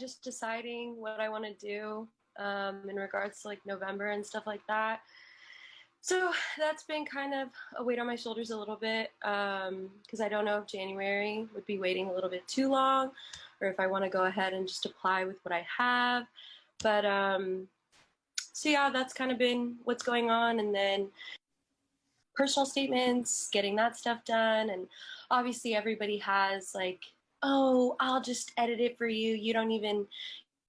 just deciding what I want to do in regards to like November and stuff like that. So that's been kind of a weight on my shoulders a little bit because I don't know if January would be waiting a little bit too long or if I want to go ahead and just apply with what I have. But so yeah, that's kind of been what's going on. And then personal statements, getting that stuff done. And obviously everybody has like, oh, I'll just edit it for you. You don't even,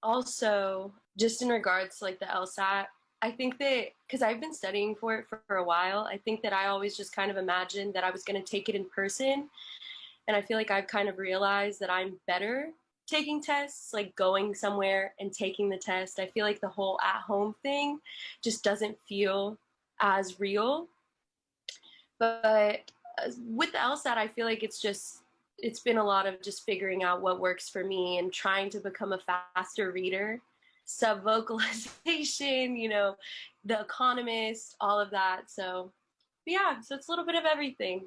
also just in regards to like the LSAT, I think that because I've been studying for it for a while, I think that I always just kind of imagined that I was going to take it in person. And I feel like I've kind of realized that I'm better taking tests, like going somewhere and taking the test. I feel like the whole at home thing just doesn't feel as real. But with the LSAT, I feel like it's been a lot of just figuring out what works for me and trying to become a faster reader, sub-vocalization, The Economist, all of that. So yeah, so it's a little bit of everything.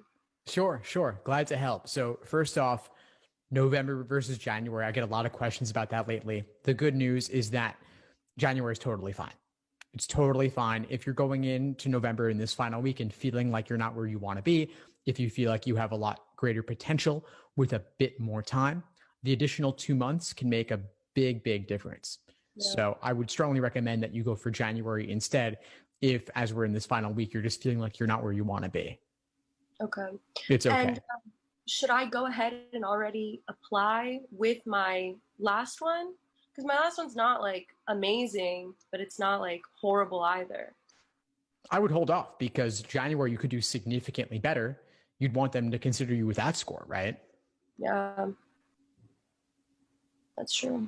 Sure. Glad to help. So first off, November versus January. I get a lot of questions about that lately. The good news is that January is totally fine. It's totally fine. If you're going into November in this final week and feeling like you're not where you want to be, if you feel like you have a lot greater potential with a bit more time, the additional 2 months can make a big difference. Yeah. So I would strongly recommend that you go for January instead if, as we're in this final week, you're just feeling like you're not where you want to be. Okay. It's okay. And should I go ahead and already apply with my last one? Because my last one's not like amazing, but it's not like horrible either. I would hold off because January you could do significantly better. You'd want them to consider you with that score, right? Yeah, that's true.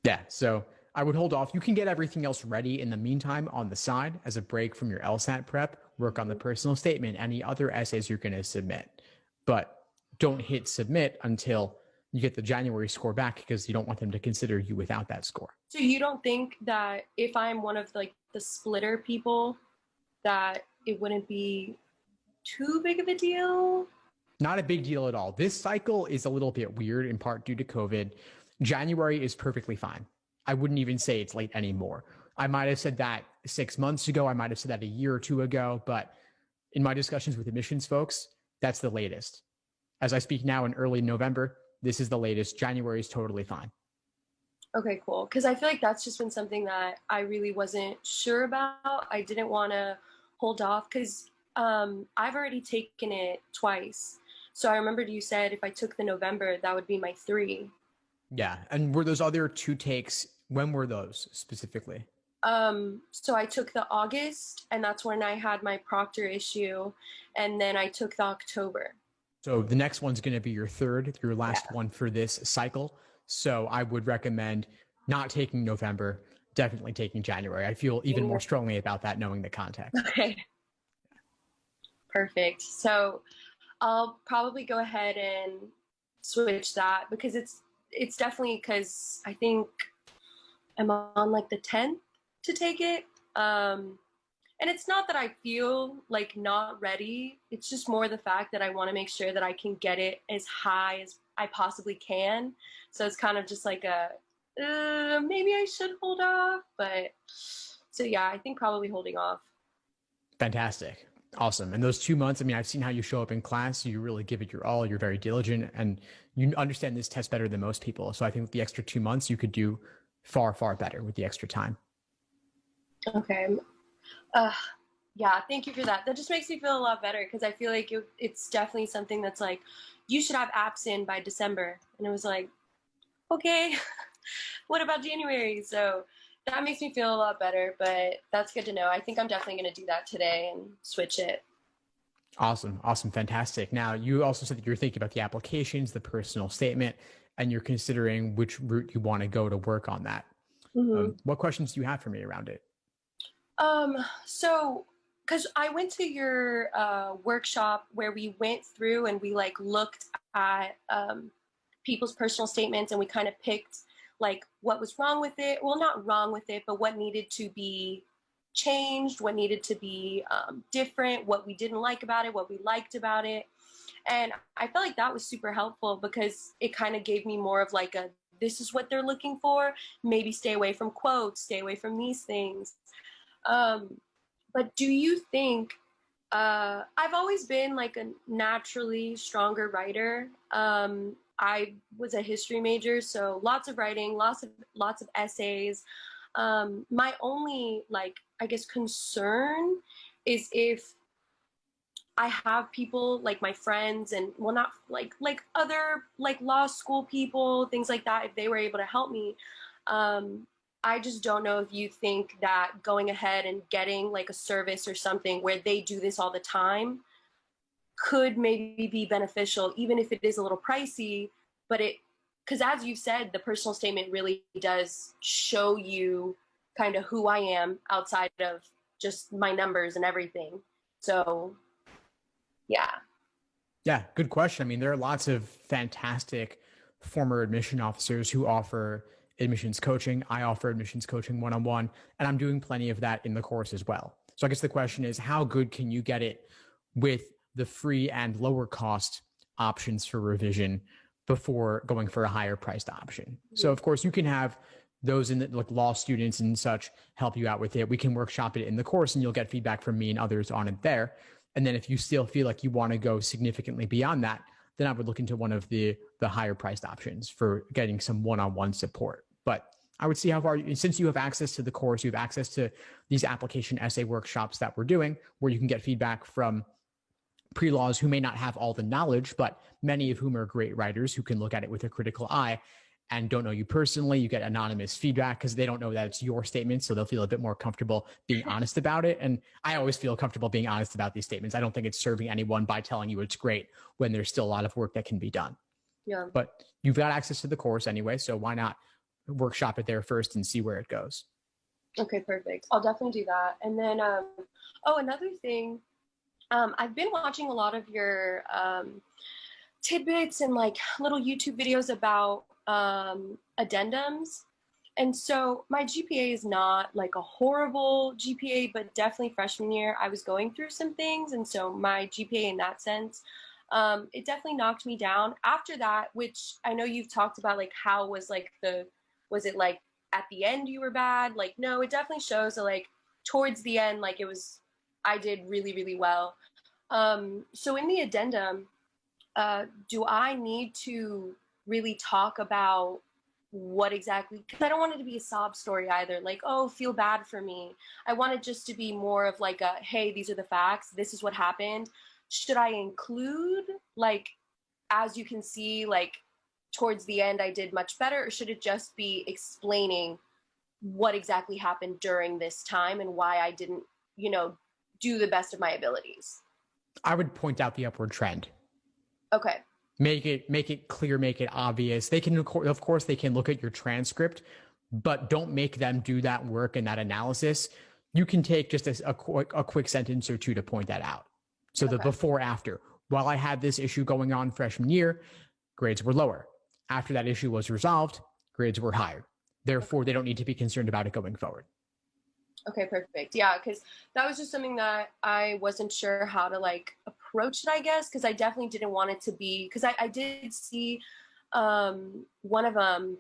Yeah, so I would hold off. You can get everything else ready in the meantime on the side as a break from your LSAT prep, work on the personal statement, any other essays you're going to submit. But don't hit submit until you get the January score back because you don't want them to consider you without that score. So you don't think that if I'm one of like the splitter people that it wouldn't be too big of a deal? Not a big deal at all. This cycle is a little bit weird in part due to COVID. January is perfectly fine. I wouldn't even say it's late anymore. I might have said that 6 months ago. I might have said that a year or two ago, but in my discussions with admissions folks, that's the latest. As I speak now in early November, this is the latest. January is totally fine. Okay, cool. Because I feel like that's just been something that I really wasn't sure about. I didn't want to hold off because I've already taken it twice. So I remembered you said if I took the November, that would be my 3. Yeah. And were those other 2 takes, when were those specifically? So I took the August, and that's when I had my proctor issue. And then I took the October. So the next one's going to be your 3rd, your last one for this cycle. So I would recommend not taking November, definitely taking January. I feel even more strongly about that knowing the context. Okay. Perfect. So I'll probably go ahead and switch that because it's definitely because I think I'm on like the 10th to take it. And it's not that I feel like not ready. It's just more the fact that I want to make sure that I can get it as high as I possibly can. So it's kind of just like maybe I should hold off. But so yeah, I think probably holding off. Fantastic. Awesome. And those 2 months, I mean, I've seen how you show up in class. You really give it your all. You're very diligent and you understand this test better than most people. So I think with the extra 2 months, you could do far better with the extra time. Okay. Yeah, thank you for that. That just makes me feel a lot better because I feel like it's definitely something that's like, you should have apps in by December. And it was like, okay, what about January? So that makes me feel a lot better, but that's good to know. I think I'm definitely going to do that today and switch it. Awesome. Fantastic. Now, you also said that you're thinking about the applications, the personal statement, and you're considering which route you want to go to work on that. Mm-hmm. What questions do you have for me around it? So, because I went to your workshop where we went through and we like looked at people's personal statements and we kind of picked like what was wrong with it. Well, not wrong with it, but what needed to be changed, what needed to be different, what we didn't like about it, what we liked about it. And I felt like that was super helpful because it kind of gave me more of like a this is what they're looking for. Maybe stay away from quotes, stay away from these things. But do you think, I've always been like a naturally stronger writer. I was a history major, so lots of writing, lots of essays. My only, like, I guess, concern is if I have people like my friends and, well, not like other like law school people, things like that, if they were able to help me. I just don't know if you think that going ahead and getting like a service or something where they do this all the time could maybe be beneficial, even if it is a little pricey, but because as you said, the personal statement really does show you kind of who I am outside of just my numbers and everything. So yeah. Yeah, good question. I mean, there are lots of fantastic former admission officers who offer admissions coaching. I offer admissions coaching one-on-one, and I'm doing plenty of that in the course as well. So I guess the question is, how good can you get it with the free and lower cost options for revision before going for a higher priced option? So of course you can have those in the, like, law students and such help you out with it. We can workshop it in the course and you'll get feedback from me and others on it there. And then if you still feel like you want to go significantly beyond that, then I would look into one of the higher priced options for getting some one-on-one support. But I would see how far, since you have access to the course, you have access to these application essay workshops that we're doing, where you can get feedback from pre-laws who may not have all the knowledge, but many of whom are great writers who can look at it with a critical eye and don't know you personally. You get anonymous feedback because they don't know that it's your statement. So they'll feel a bit more comfortable being honest about it. And I always feel comfortable being honest about these statements. I don't think it's serving anyone by telling you it's great when there's still a lot of work that can be done. Yeah. But you've got access to the course anyway, so why not workshop it there first and see where it goes? Okay, perfect. I'll definitely do that. And then, another thing, I've been watching a lot of your tidbits and like little YouTube videos about addendums. And so my GPA is not like a horrible GPA, but definitely freshman year, I was going through some things. And so my GPA in that sense, it definitely knocked me down. After that, which I know you've talked about, like, how was like was it like at the end you were bad? Like, no, it definitely shows that like towards the end, like I did really, really well. So in the addendum, do I need to really talk about what exactly, because I don't want it to be a sob story either, like, oh, feel bad for me. I want it just to be more of like a, hey, these are the facts, this is what happened. Should I include, like, as you can see, like towards the end I did much better, or should it just be explaining what exactly happened during this time and why I didn't, do the best of my abilities? I would point out the upward trend. Okay. Make it clear, make it obvious. They can, of course, they can look at your transcript, but don't make them do that work and that analysis. You can take just a quick sentence or two to point that out. So the before, after. While I had this issue going on freshman year, grades were lower. After that issue was resolved, grades were higher. Therefore, they don't need to be concerned about it going forward. Okay, perfect. Yeah, because that was just something that I wasn't sure how to like approach it, I guess, because I definitely didn't want it to be, because I did see one of them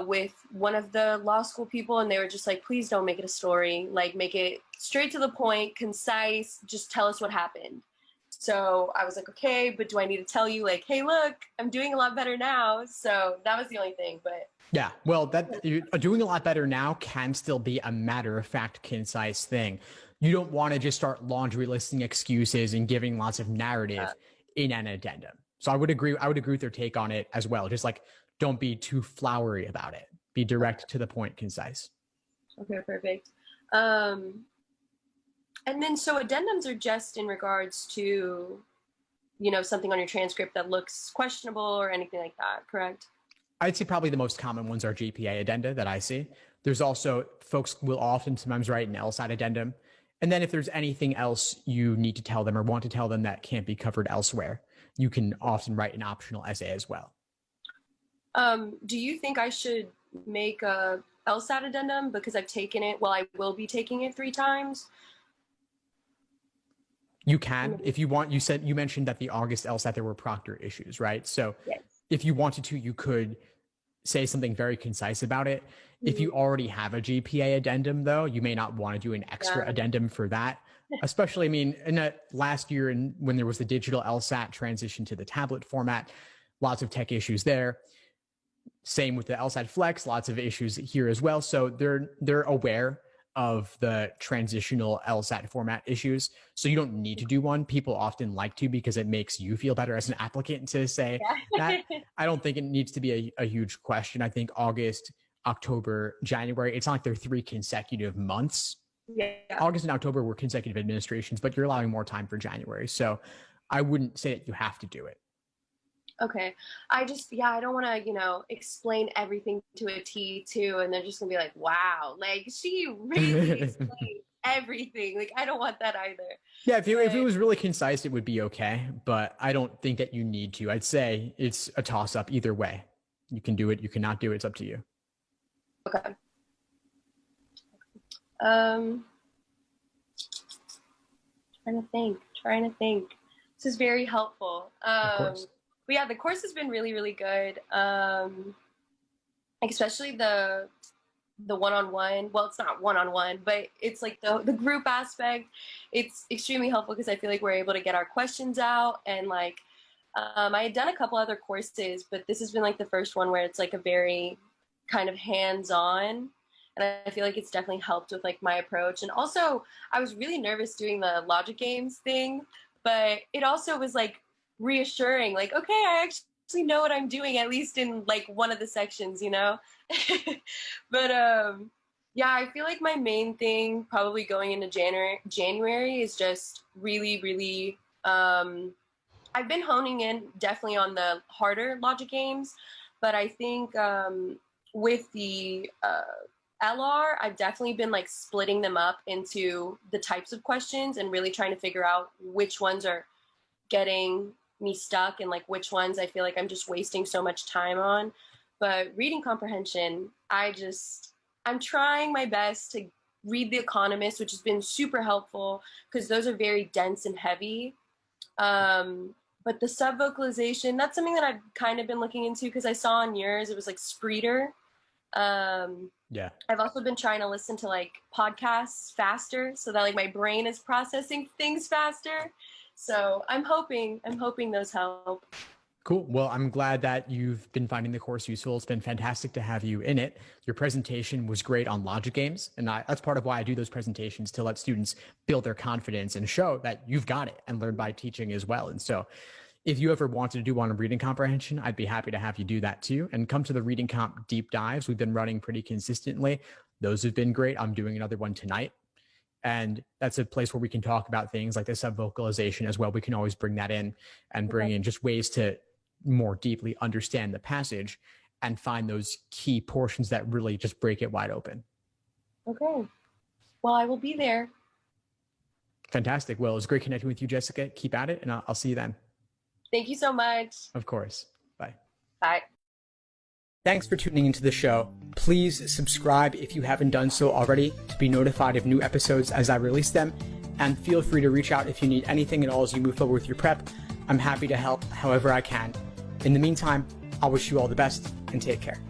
with one of the law school people, and they were just like, please don't make it a story, like make it straight to the point, concise, just tell us what happened. So I was like, okay, but do I need to tell you, like, hey, look, I'm doing a lot better now? So that was the only thing. But yeah, well, that doing a lot better now can still be a matter of fact, concise thing. You don't want to just start laundry listing excuses and giving lots of narrative in an addendum. So I would agree with their take on it as well. Just like, don't be too flowery about it. Be direct to the point, concise. Okay, perfect. And then, so addendums are just in regards to, something on your transcript that looks questionable or anything like that, correct? I'd say probably the most common ones are GPA addenda that I see. There's also, folks will often sometimes write an LSAT addendum. And then if there's anything else you need to tell them or want to tell them that can't be covered elsewhere, you can often write an optional essay as well. Do you think I should make a LSAT addendum because I've taken it? Well, I will be taking it 3 times. You can, if you want. You mentioned that the August LSAT, there were proctor issues, right? So yes. If you wanted to, you could say something very concise about it. If you already have a GPA addendum, though, you may not want to do an extra addendum for that. Especially, I mean, in last year, when there was the digital LSAT transition to the tablet format, lots of tech issues there. Same with the LSAT Flex, lots of issues here as well. So they're aware of the transitional LSAT format issues. So you don't need to do one. People often like to because it makes you feel better as an applicant to say that. I don't think it needs to be a huge question. I think August, October, January, it's not like they're 3 consecutive months. Yeah. August and October were consecutive administrations, but you're allowing more time for January. So I wouldn't say that you have to do it. Okay. I don't want to, explain everything to a T too. And they're just gonna be like, wow, like she really explained everything. Like, I don't want that either. Yeah. If it was really concise, it would be okay. But I don't think that you need to. I'd say it's a toss up either way. You can do it. You cannot do it. It's up to you. Okay. Trying to think. This is very helpful. Of course. But yeah, the course has been really, really good. Especially the one-on-one. Well, it's not one-on-one, but it's like the group aspect. It's extremely helpful because I feel like we're able to get our questions out. And like, I had done a couple other courses, but this has been like the first one where it's like a very kind of hands-on. And I feel like it's definitely helped with like my approach. And also, I was really nervous doing the logic games thing, but it also was like reassuring, like, okay, I actually know what I'm doing, at least in like one of the sections, But yeah, I feel like my main thing probably going into January is just really, really, I've been honing in definitely on the harder logic games, but I think with the LR, I've definitely been like splitting them up into the types of questions and really trying to figure out which ones are getting me stuck and like which ones I feel like I'm just wasting so much time on. But reading comprehension, I'm trying my best to read The Economist, which has been super helpful because those are very dense and heavy. But the sub-vocalization, that's something that I've kind of been looking into because I saw on yours, it was like Spreeder. Yeah. I've also been trying to listen to like podcasts faster so that like my brain is processing things faster. So I'm hoping those help. Cool. Well, I'm glad that you've been finding the course useful. It's been fantastic to have you in it. Your presentation was great on logic games. And that's part of why I do those presentations, to let students build their confidence and show that you've got it and learn by teaching as well. And so if you ever wanted to do one on reading comprehension, I'd be happy to have you do that too. And come to the reading comp deep dives. We've been running pretty consistently. Those have been great. I'm doing another one tonight. And that's a place where we can talk about things like the sub-vocalization as well. We can always bring that in and bring in just ways to more deeply understand the passage and find those key portions that really just break it wide open. Okay. Well, I will be there. Fantastic. Well, it was great connecting with you, Jessica. Keep at it, and I'll see you then. Thank you so much. Of course. Bye. Bye. Thanks for tuning into the show. Please subscribe if you haven't done so already to be notified of new episodes as I release them. And feel free to reach out if you need anything at all as you move forward with your prep. I'm happy to help however I can. In the meantime, I'll wish you all the best and take care.